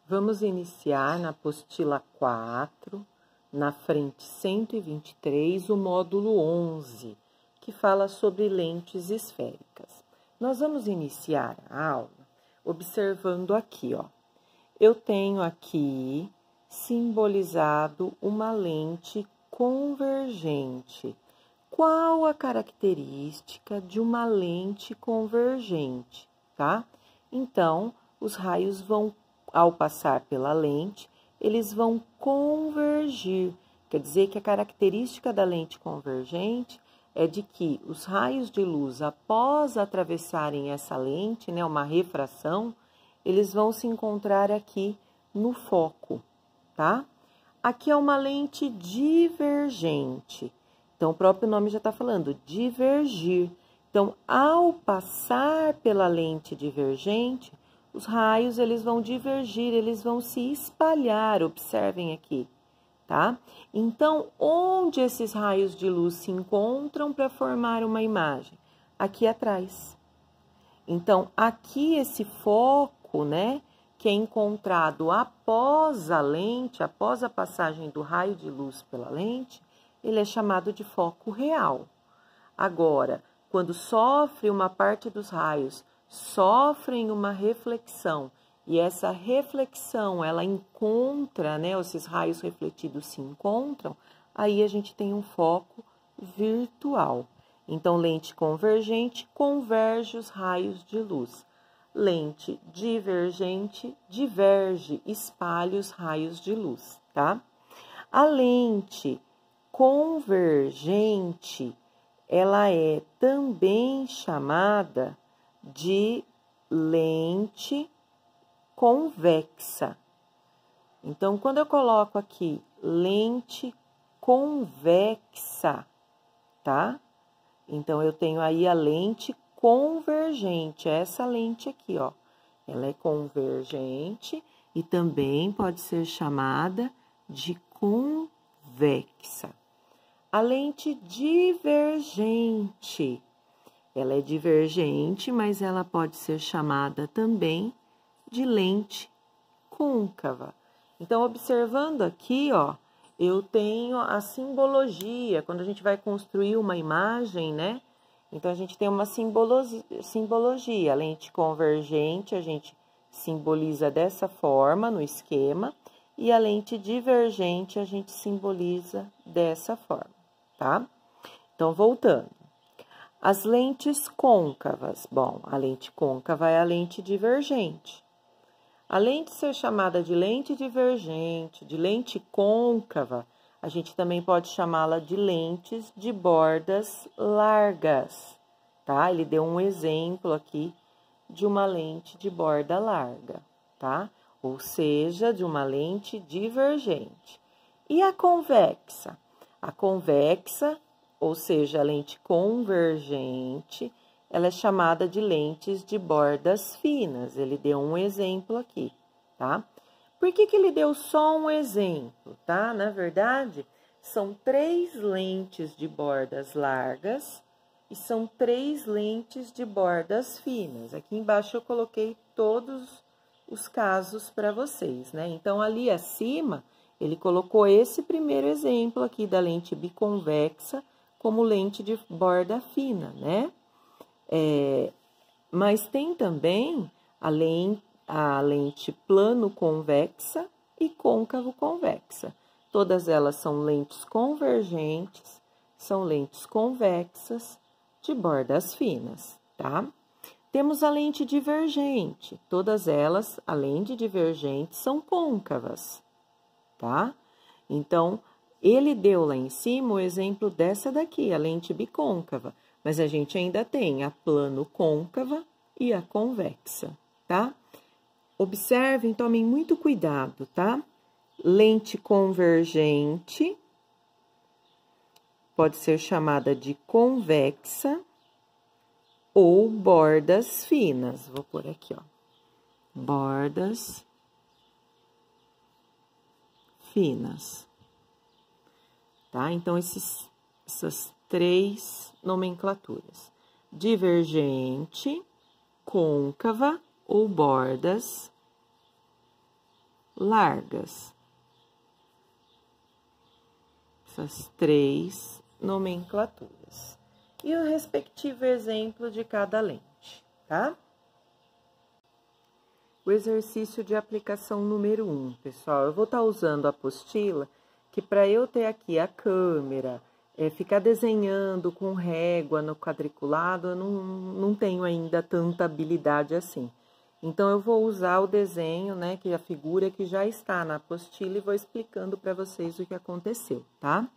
Vamos iniciar na apostila 4, na frente 123, o módulo 11, que fala sobre lentes esféricas. Nós vamos iniciar a aula observando aqui, ó. Eu tenho aqui simbolizado uma lente convergente. Qual a característica de uma lente convergente, tá? Então, os raios vão, ao passar pela lente, eles vão convergir. Quer dizer que a característica da lente convergente é de que os raios de luz, após atravessarem essa lente, né, uma refração, eles vão se encontrar aqui no foco, tá? Aqui é uma lente divergente. Então, o próprio nome já está falando, divergir. Então, ao passar pela lente divergente, os raios, eles vão divergir, eles vão se espalhar, observem aqui, tá? Então, onde esses raios de luz se encontram para formar uma imagem? Aqui atrás. Então, aqui esse foco, né, que é encontrado após a lente, após a passagem do raio de luz pela lente, ele é chamado de foco real. Agora, quando sofre uma parte dos raios, sofrem uma reflexão, e essa reflexão, ela encontra, né, esses raios refletidos se encontram, aí a gente tem um foco virtual. Então, lente convergente converge os raios de luz. Lente divergente diverge, espalha os raios de luz, tá? A lente convergente, ela é também chamada de lente convexa. Então, quando eu coloco aqui lente convexa, tá? Então, eu tenho aí a lente convergente, essa lente aqui, ó. Ela é convergente e também pode ser chamada de convexa. A lente divergente, ela é divergente, mas ela pode ser chamada também de lente côncava. Então, observando aqui, ó, eu tenho a simbologia, quando a gente vai construir uma imagem, né? Então, a gente tem uma simbologia. A lente convergente, a gente simboliza dessa forma, no esquema, e a lente divergente, a gente simboliza dessa forma, tá? Então, voltando. As lentes côncavas. Bom, a lente côncava é a lente divergente. Além de ser chamada de lente divergente, de lente côncava, a gente também pode chamá-la de lentes de bordas largas, tá? Ele deu um exemplo aqui de uma lente de borda larga, tá? Ou seja, de uma lente divergente. E a convexa? A convexa, ou seja, a lente convergente, ela é chamada de lentes de bordas finas. Ele deu um exemplo aqui, tá? Por que ele deu só um exemplo, tá? Na verdade, são 3 lentes de bordas largas e são 3 lentes de bordas finas. Aqui embaixo eu coloquei todos os casos para vocês, né? Então, ali acima, ele colocou esse primeiro exemplo aqui da lente biconvexa como lente de borda fina, né? Mas tem também a lente plano-convexa e côncavo-convexa. Todas elas são lentes convergentes, são lentes convexas de bordas finas, tá? Temos a lente divergente. Todas elas, além de divergentes, são côncavas, tá? Então, ele deu lá em cima o exemplo dessa daqui, a lente bicôncava, mas a gente ainda tem a plano-côncava e a convexa, tá? Observem, tomem muito cuidado, tá? Lente convergente pode ser chamada de convexa ou bordas finas. Vou pôr aqui, ó. Bordas finas. Tá? Então, essas 3 nomenclaturas. Divergente, côncava ou bordas largas. Essas 3 nomenclaturas. E o respectivo exemplo de cada lente, tá? O exercício de aplicação número 1, pessoal. Eu vou estar usando a apostila, que para eu ter aqui a câmera, ficar desenhando com régua no quadriculado, eu não tenho ainda tanta habilidade assim. Então, eu vou usar o desenho, né, que a figura que já está na apostila e vou explicando para vocês o que aconteceu, tá?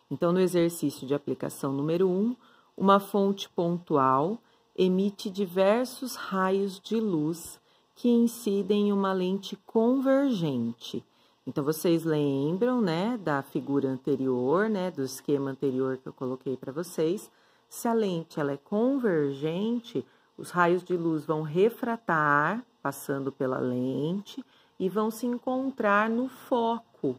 Então, no exercício de aplicação número 1, uma fonte pontual emite diversos raios de luz que incidem em uma lente convergente. Então, vocês lembram, né, da figura anterior, né, do esquema anterior que eu coloquei para vocês. Se a lente ela é convergente, os raios de luz vão refratar, passando pela lente, e vão se encontrar no foco,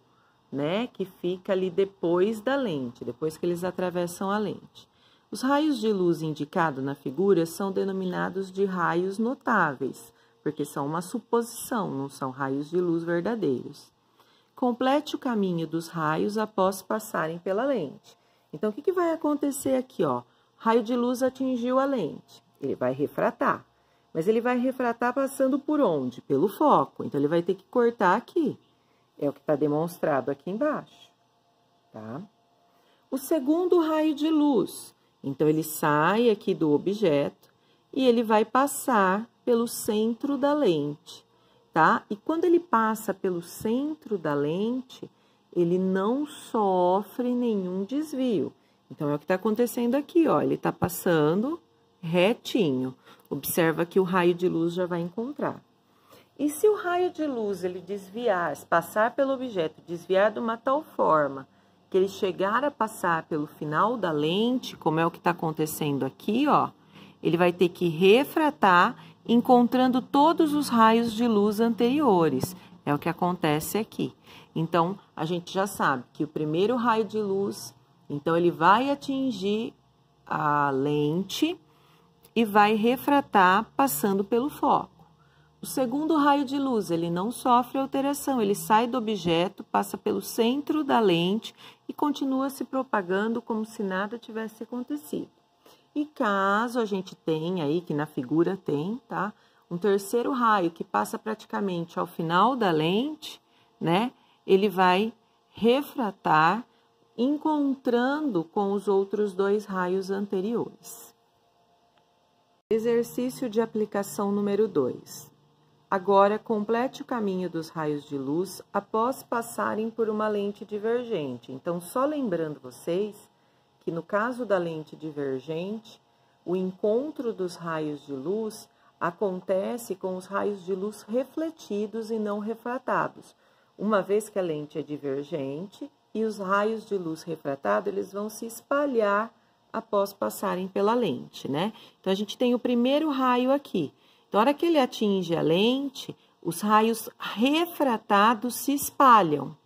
né, que fica ali depois da lente, depois que eles atravessam a lente. Os raios de luz indicados na figura são denominados de raios notáveis, porque são uma suposição, não são raios de luz verdadeiros. Complete o caminho dos raios após passarem pela lente. Então, o que vai acontecer aqui, ó? Raio de luz atingiu a lente, ele vai refratar. Mas ele vai refratar passando por onde? Pelo foco. Então, ele vai ter que cortar aqui. É o que está demonstrado aqui embaixo, tá? O segundo raio de luz. Então, ele sai aqui do objeto e ele vai passar pelo centro da lente, tá? E quando ele passa pelo centro da lente, ele não sofre nenhum desvio. Então, é o que está acontecendo aqui, ó. Ele está passando retinho. Observa que o raio de luz já vai encontrar. E se o raio de luz ele desviar, passar pelo objeto, desviar de uma tal forma que ele chegar a passar pelo final da lente, como é o que está acontecendo aqui, ó, ele vai ter que refratar, encontrando todos os raios de luz anteriores. É o que acontece aqui. Então, a gente já sabe que o primeiro raio de luz, então, ele vai atingir a lente e vai refratar passando pelo foco. O segundo raio de luz, ele não sofre alteração, ele sai do objeto, passa pelo centro da lente e continua se propagando como se nada tivesse acontecido. E caso a gente tenha aí, que na figura tem, tá? Um terceiro raio que passa praticamente ao final da lente, né? Ele vai refratar, encontrando com os outros 2 raios anteriores. Exercício de aplicação número 2. Agora, complete o caminho dos raios de luz após passarem por uma lente divergente. Então, só lembrando vocês que no caso da lente divergente, o encontro dos raios de luz acontece com os raios de luz refletidos e não refratados, uma vez que a lente é divergente e os raios de luz refratados, eles vão se espalhar após passarem pela lente, né? Então, a gente tem o primeiro raio aqui. Na hora que ele atinge a lente, os raios refratados se espalham.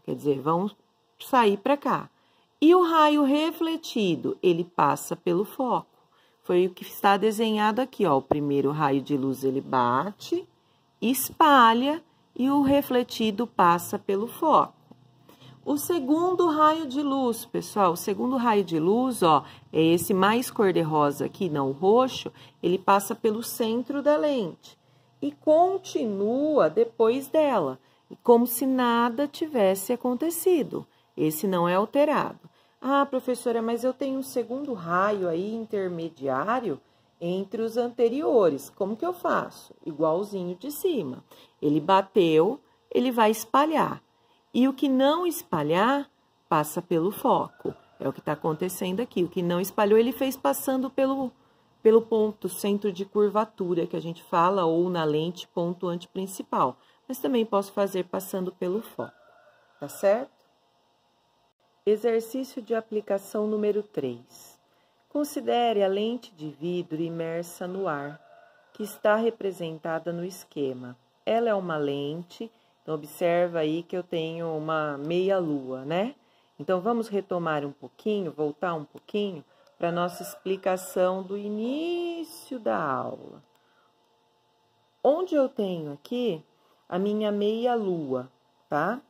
Quer dizer, vão sair para cá. E o raio refletido, ele passa pelo foco. Foi o que está desenhado aqui, ó. O primeiro raio de luz, ele bate, espalha e o refletido passa pelo foco. O segundo raio de luz, pessoal, o segundo raio de luz, ó, é esse mais cor-de-rosa aqui, não o roxo, ele passa pelo centro da lente e continua depois dela, como se nada tivesse acontecido. Esse não é alterado. Ah, professora, mas eu tenho um segundo raio aí intermediário entre os anteriores. Como que eu faço? Igualzinho de cima. Ele bateu, ele vai espalhar. E o que não espalhar, passa pelo foco. É o que está acontecendo aqui. O que não espalhou, ele fez passando pelo ponto, centro de curvatura, que a gente fala, ou na lente, ponto antiprincipal. Mas também posso fazer passando pelo foco. Tá certo? Exercício de aplicação número 3. Considere a lente de vidro imersa no ar, que está representada no esquema. Ela é uma lente. Então, observa aí que eu tenho uma meia-lua, né? Então, vamos retomar um pouquinho, voltar um pouquinho para a nossa explicação do início da aula. Onde eu tenho aqui a minha meia-lua, tá?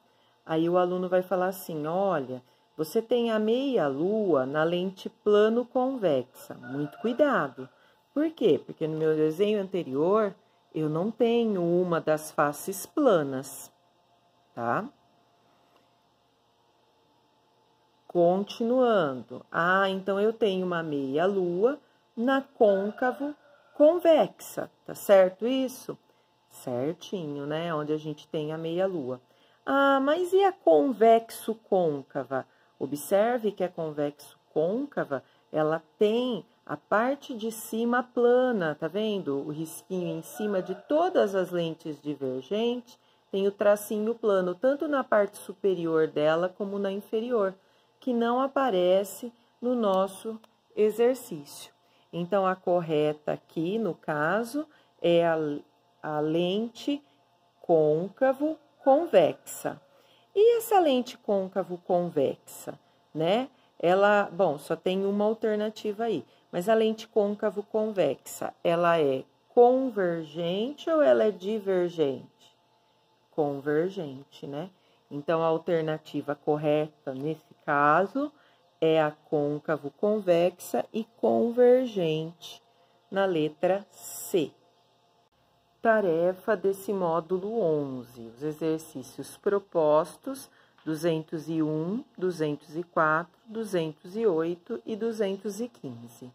Aí o aluno vai falar assim, olha, você tem a meia-lua na lente plano convexa. Muito cuidado. Por quê? Porque no meu desenho anterior, eu não tenho uma das faces planas, tá? Continuando. Ah, então eu tenho uma meia-lua na côncavo convexa, tá certo isso? Certinho, né? Onde a gente tem a meia-lua. Ah, mas e a convexo côncava? Observe que a convexo côncava, ela tem a parte de cima plana, tá vendo? O risquinho em cima de todas as lentes divergentes tem o tracinho plano, tanto na parte superior dela como na inferior, que não aparece no nosso exercício. Então, a correta aqui, no caso, é a lente côncavo convexa. E essa lente côncavo convexa, né? Ela, bom, só tem uma alternativa aí, mas a lente côncavo convexa, ela é convergente ou ela é divergente? Convergente, né? Então, a alternativa correta nesse caso é a côncavo convexa e convergente na letra C. Tarefa desse módulo 11, os exercícios propostos 201, 204, 208 e 215.